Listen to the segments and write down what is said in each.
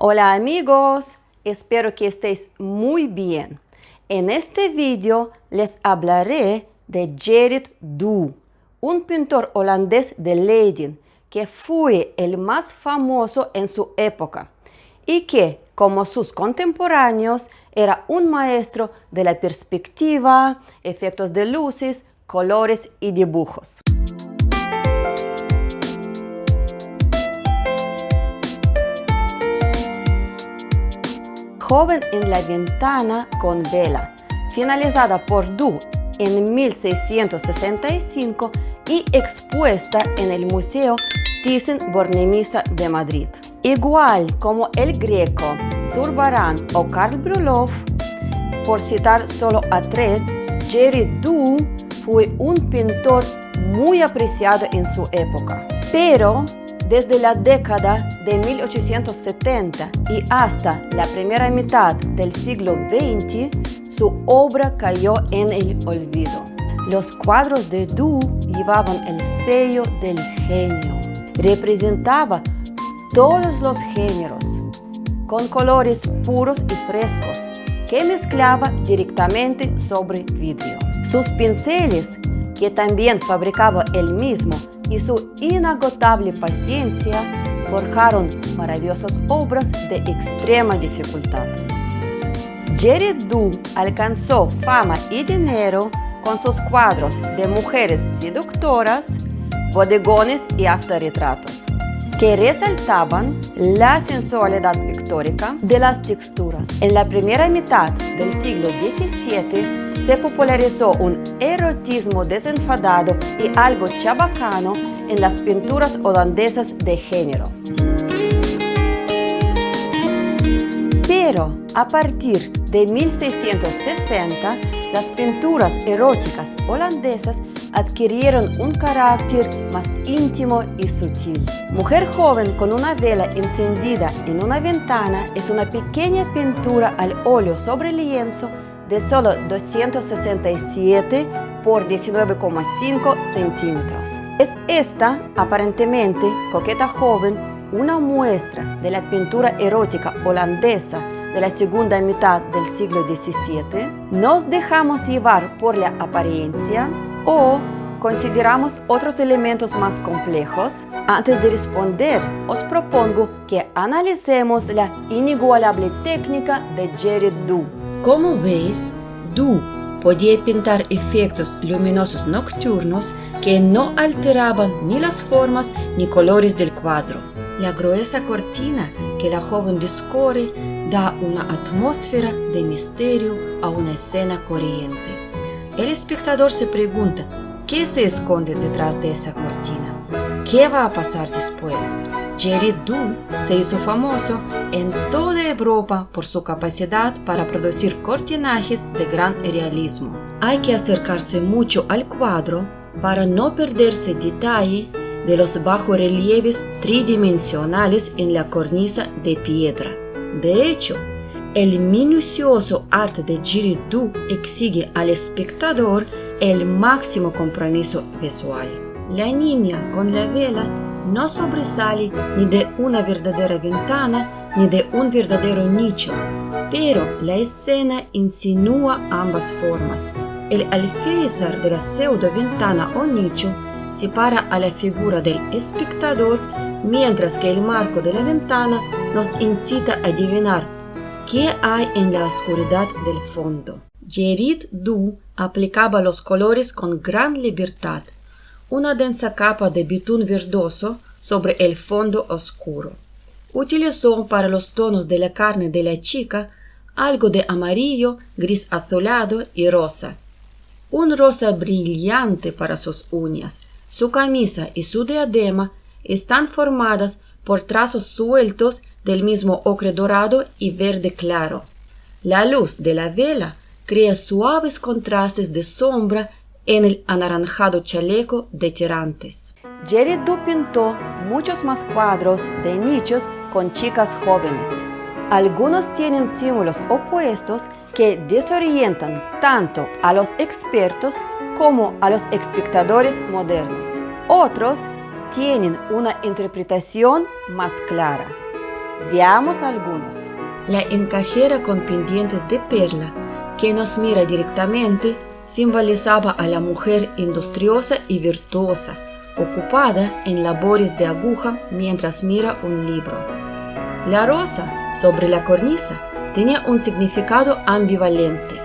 Hola amigos, espero que estéis muy bien. En este video les hablaré de Gerrit Dou, un pintor holandés de Leiden que fue el más famoso en su época y que, como sus contemporáneos, era un maestro de la perspectiva, efectos de luces, colores y dibujos. Joven en la ventana con vela, finalizada por Dou en 1665 y expuesta en el Museo Thyssen-Bornemisza de Madrid. Igual como el Greco, Zurbarán o Karl Brülov, por citar solo a tres, Gerrit Dou fue un pintor muy apreciado en su época. Pero desde la década de 1870 y hasta la primera mitad del siglo XX, su obra cayó en el olvido. Los cuadros de Dou llevaban el sello del genio. Representaba todos los géneros, con colores puros y frescos, que mezclaba directamente sobre vidrio. Sus pinceles, que también fabricaba él mismo, y su inagotable paciencia forjaron maravillosas obras de extrema dificultad. Gerrit Dou alcanzó fama y dinero con sus cuadros de mujeres seductoras, bodegones y autorretratos, que resaltaban la sensualidad pictórica de las texturas. En la primera mitad del siglo XVII se popularizó un erotismo desenfadado y algo chabacano en las pinturas holandesas de género. Pero a partir de 1660, las pinturas eróticas holandesas adquirieron un carácter más íntimo y sutil. Mujer joven con una vela encendida en una ventana es una pequeña pintura al óleo sobre lienzo de solo 267 por 19,5 centímetros. Es esta, aparentemente coqueta joven, una muestra de la pintura erótica holandesa de la segunda mitad del siglo XVII. ¿Nos dejamos llevar por la apariencia o consideramos otros elementos más complejos? Antes de responder, os propongo que analicemos la inigualable técnica de Gerrit Dou. Como veis, Dou podía pintar efectos luminosos nocturnos que no alteraban ni las formas ni colores del cuadro. La gruesa cortina que la joven discurre da una atmósfera de misterio a una escena corriente. El espectador se pregunta, ¿qué se esconde detrás de esa cortina? ¿Qué va a pasar después? Gerrit Dou se hizo famoso en toda Europa por su capacidad para producir cortinajes de gran realismo. Hay que acercarse mucho al cuadro para no perderse detalle de los bajorrelieves tridimensionales en la cornisa de piedra. De hecho, el minucioso arte de Gerrit Dou exige al espectador el máximo compromiso visual. La niña con la vela no sobresale ni de una verdadera ventana ni de un verdadero nicho, pero la escena insinúa ambas formas. El alféizar de la pseudo-ventana o nicho separa a la figura del espectador, mientras que el marco de la ventana nos incita a adivinar qué hay en la oscuridad del fondo. Gerrit Dou aplicaba los colores con gran libertad, una densa capa de betún verdoso sobre el fondo oscuro. Utilizó para los tonos de la carne de la chica algo de amarillo, gris azulado y rosa. Un rosa brillante para sus uñas. Su camisa y su diadema están formadas por trazos sueltos del mismo ocre dorado y verde claro. La luz de la vela crea suaves contrastes de sombra en el anaranjado chaleco de tirantes. Gerrit Dou pintó muchos más cuadros de nichos con chicas jóvenes. Algunos tienen símbolos opuestos que desorientan tanto a los expertos como a los espectadores modernos. Otros tienen una interpretación más clara. Veamos algunos. La encajera con pendientes de perla, que nos mira directamente, simbolizaba a la mujer industriosa y virtuosa, ocupada en labores de aguja mientras mira un libro. La rosa sobre la cornisa tenía un significado ambivalente.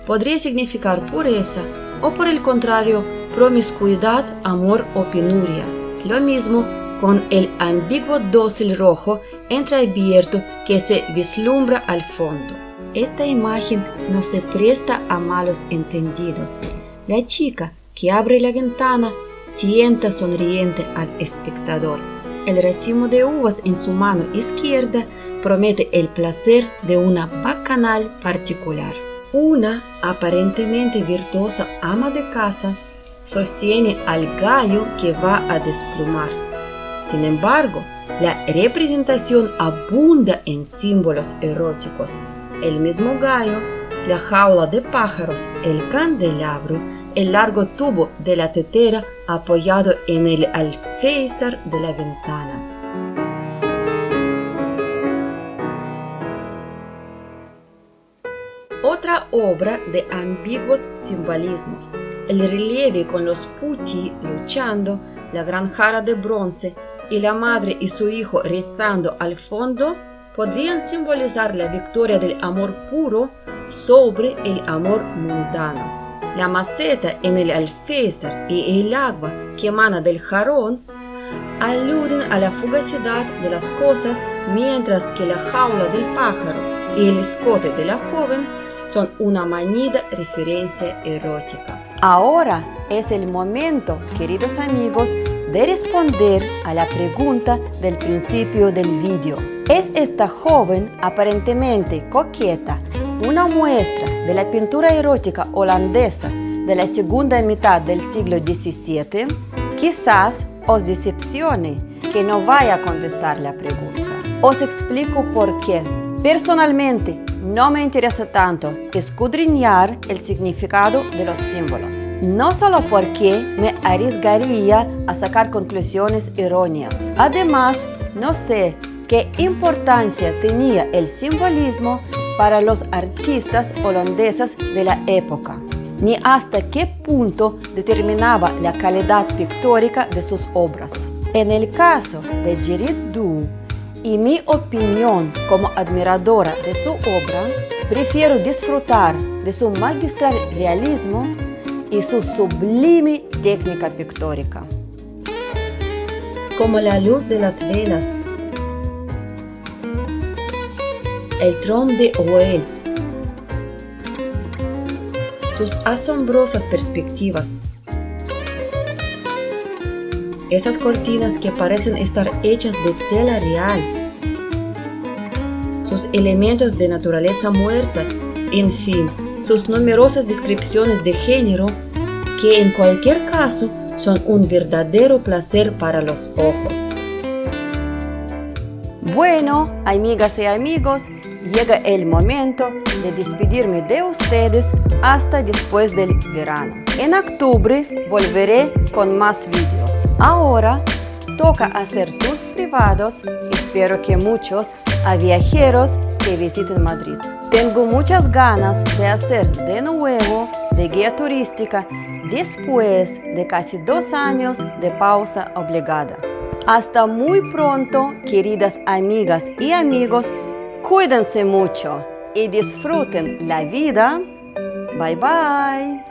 Podría significar pureza o, por el contrario, promiscuidad, amor o penuria. Lo mismo con el ambiguo dosel rojo entreabierto que se vislumbra al fondo. Esta imagen no se presta a malos entendidos. La chica que abre la ventana tienta sonriente al espectador. El racimo de uvas en su mano izquierda promete el placer de una bacanal particular. Una aparentemente virtuosa ama de casa sostiene al gallo que va a desplumar. Sin embargo, la representación abunda en símbolos eróticos. El mismo gallo, la jaula de pájaros, el candelabro, el largo tubo de la tetera apoyado en el alféizar de la ventana. Otra obra de ambiguos simbolismos, el relieve con los putti luchando, la gran jarra de bronce y la madre y su hijo rezando al fondo, podrían simbolizar la victoria del amor puro sobre el amor mundano. La maceta en el alféizar y el agua que emana del jarrón aluden a la fugacidad de las cosas, mientras que la jaula del pájaro y el escote de la joven son una manida referencia erótica. Ahora es el momento, queridos amigos, de responder a la pregunta del principio del vídeo. ¿Es esta joven aparentemente coqueta una muestra de la pintura erótica holandesa de la segunda mitad del siglo XVII? Quizás os decepcione que no vaya a contestar la pregunta. Os explico por qué. Personalmente, no me interesa tanto escudriñar el significado de los símbolos. No solo porque me arriesgaría a sacar conclusiones erróneas. Además, no sé qué importancia tenía el simbolismo para los artistas holandeses de la época, ni hasta qué punto determinaba la calidad pictórica de sus obras. En el caso de Gerrit Dou, y mi opinión como admiradora de su obra, prefiero disfrutar de su magistral realismo y su sublime técnica pictórica. Como la luz de las velas, el tron de Oel, sus asombrosas perspectivas, esas cortinas que parecen estar hechas de tela real, sus elementos de naturaleza muerta, en fin, sus numerosas descripciones de género que en cualquier caso son un verdadero placer para los ojos. Bueno, amigas y amigos, llega el momento de despedirme de ustedes hasta después del verano. En octubre volveré con más vídeos. Ahora toca hacer tours privados. Espero que muchos a viajeros que visiten Madrid. Tengo muchas ganas de hacer de nuevo de guía turística después de casi 2 años de pausa obligada. Hasta muy pronto, queridas amigas y amigos. Cuídense mucho y disfruten la vida. Bye bye.